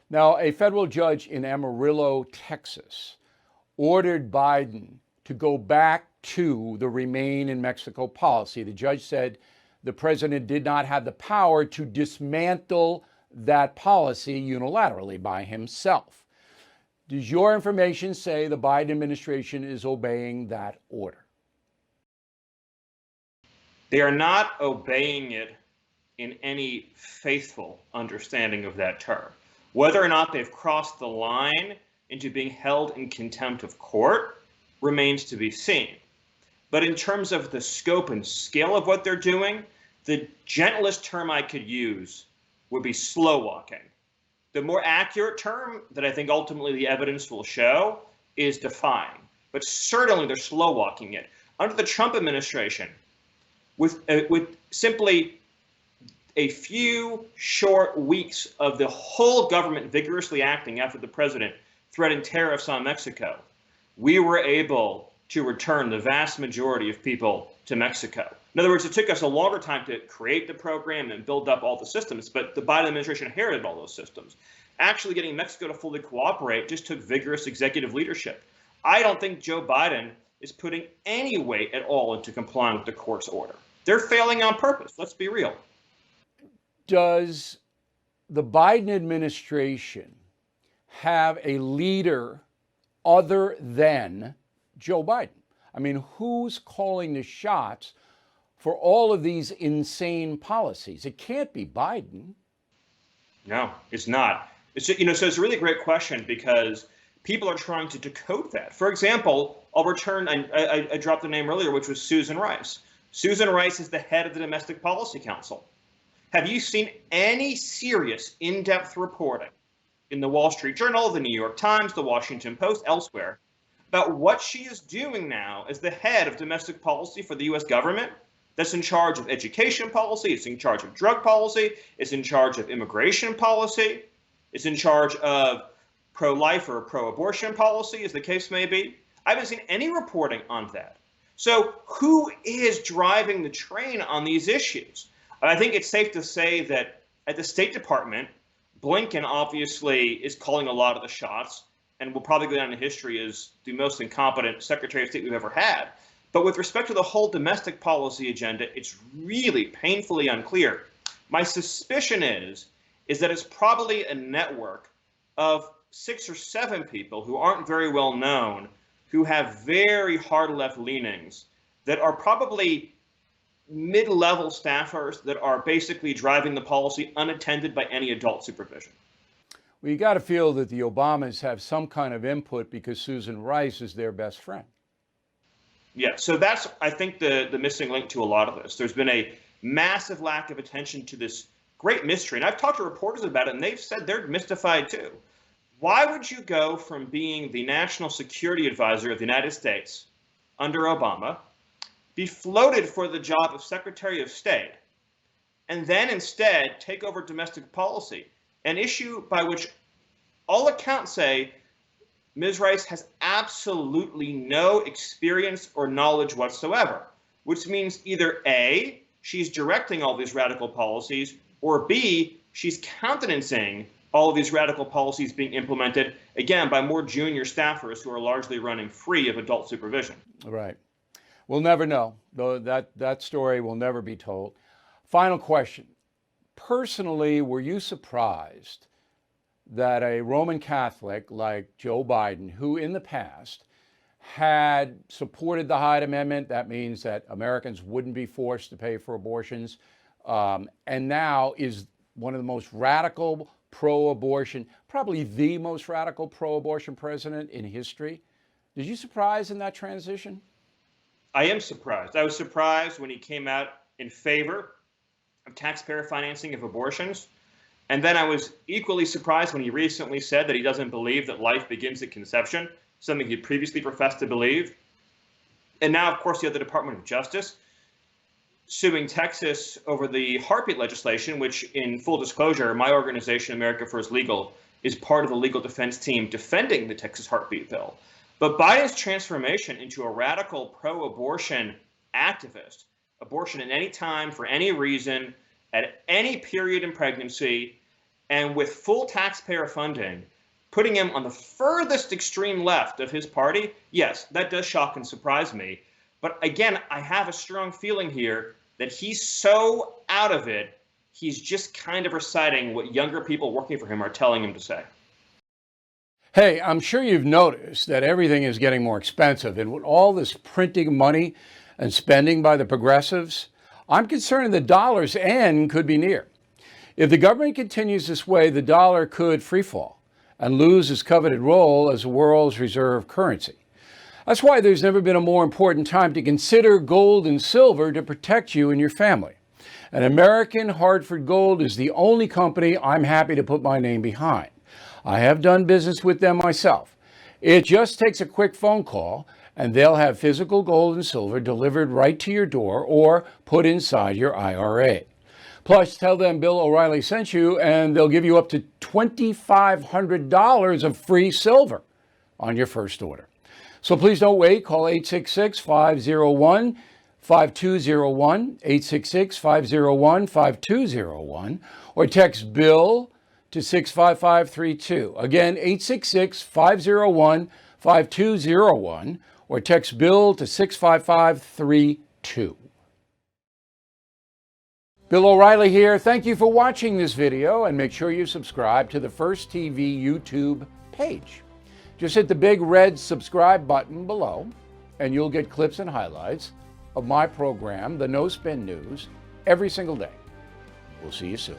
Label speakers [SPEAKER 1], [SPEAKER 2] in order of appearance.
[SPEAKER 1] Now, a federal judge in Amarillo, Texas, ordered Biden to go back to the Remain in Mexico policy. The judge said the president did not have the power to dismantle that policy unilaterally by himself. Does your information say the Biden administration is obeying that order?
[SPEAKER 2] They are not obeying it in any faithful understanding of that term. Whether or not they've crossed the line into being held in contempt of court remains to be seen. But in terms of the scope and scale of what they're doing, the gentlest term I could use would be slow walking. The more accurate term that I think ultimately the evidence will show is defying. But certainly they're slow walking it. Under the Trump administration, with simply a few short weeks of the whole government vigorously acting after the president threatened tariffs on Mexico, we were able to return the vast majority of people to Mexico. In other words, it took us a longer time to create the program and build up all the systems, but the Biden administration inherited all those systems. Actually getting Mexico to fully cooperate just took vigorous executive leadership. I don't think Joe Biden is putting any weight at all into complying with the court's order. They're failing on purpose. Let's be real.
[SPEAKER 1] Does the Biden administration have a leader other than Joe Biden? I mean, who's calling the shots for all of these insane policies? It can't be Biden.
[SPEAKER 2] No, it's not. So it's a really great question because people are trying to decode that. For example, I'll return, I dropped the name earlier, which was Susan Rice. Susan Rice is the head of the Domestic Policy Council. Have you seen any serious in-depth reporting in the Wall Street Journal, the New York Times, the Washington Post, elsewhere, about what she is doing now as the head of domestic policy for the U.S. government? That's in charge of education policy, it's in charge of drug policy, it's in charge of immigration policy, it's in charge of pro-life or pro-abortion policy, as the case may be. I haven't seen any reporting on that. So who is driving the train on these issues? I think it's safe to say that at the State Department, Blinken obviously is calling a lot of the shots and will probably go down in history as the most incompetent Secretary of State we've ever had. But with respect to the whole domestic policy agenda, it's really painfully unclear. My suspicion is that it's probably a network of 6 or 7 people who aren't very well known, who have very hard left leanings, that are probably mid-level staffers that are basically driving the policy unattended by any adult supervision.
[SPEAKER 1] Well, you got to feel that the Obamas have some kind of input because Susan Rice is their best friend.
[SPEAKER 2] Yeah, so that's, I think, the missing link to a lot of this. There's been a massive lack of attention to this great mystery. And I've talked to reporters about it, and they've said they're mystified too. Why would you go from being the national security advisor of the United States under Obama, be floated for the job of Secretary of State, and then instead take over domestic policy, an issue by which all accounts say Ms. Rice has absolutely no experience or knowledge whatsoever, which means either A, she's directing all these radical policies, or B, she's countenancing all of these radical policies being implemented, again, by more junior staffers who are largely running free of adult supervision.
[SPEAKER 1] Right. We'll never know. Though that story will never be told. Final question. Personally, were you surprised that a Roman Catholic like Joe Biden, who in the past had supported the Hyde Amendment, that means that Americans wouldn't be forced to pay for abortions, and now is one of the most radical pro-abortion, probably the most radical pro-abortion president in history? Did you surprise in that transition?
[SPEAKER 2] I am surprised. I was surprised when he came out in favor of taxpayer financing of abortions. And then I was equally surprised when he recently said that he doesn't believe that life begins at conception, something he previously professed to believe. And now, of course, you have the Department of Justice suing Texas over the heartbeat legislation, which, in full disclosure, my organization, America First Legal, is part of the legal defense team defending the Texas heartbeat bill. But Biden's transformation into a radical pro-abortion activist, abortion at any time, for any reason, at any period in pregnancy, and with full taxpayer funding, putting him on the furthest extreme left of his party, yes, that does shock and surprise me. But again, I have a strong feeling here that he's so out of it, he's just kind of reciting what younger people working for him are telling him to say.
[SPEAKER 1] Hey, I'm sure you've noticed that everything is getting more expensive, and with all this printing money and spending by the progressives, I'm concerned the dollar's end could be near. If the government continues this way, the dollar could freefall and lose its coveted role as the world's reserve currency. That's why there's never been a more important time to consider gold and silver to protect you and your family. And American Hartford Gold is the only company I'm happy to put my name behind. I have done business with them myself. It just takes a quick phone call and they'll have physical gold and silver delivered right to your door or put inside your IRA. Plus, tell them Bill O'Reilly sent you and they'll give you up to $2,500 of free silver on your first order. So please don't wait. Call 866-501-5201, 866-501-5201, or text Bill to 65532. Again, 866-501-5201, or text Bill to 65532. Bill O'Reilly here. Thank you for watching this video, and make sure you subscribe to the First TV YouTube page. Just hit the big red subscribe button below, and you'll get clips and highlights of my program, The No Spin News, every single day. We'll see you soon.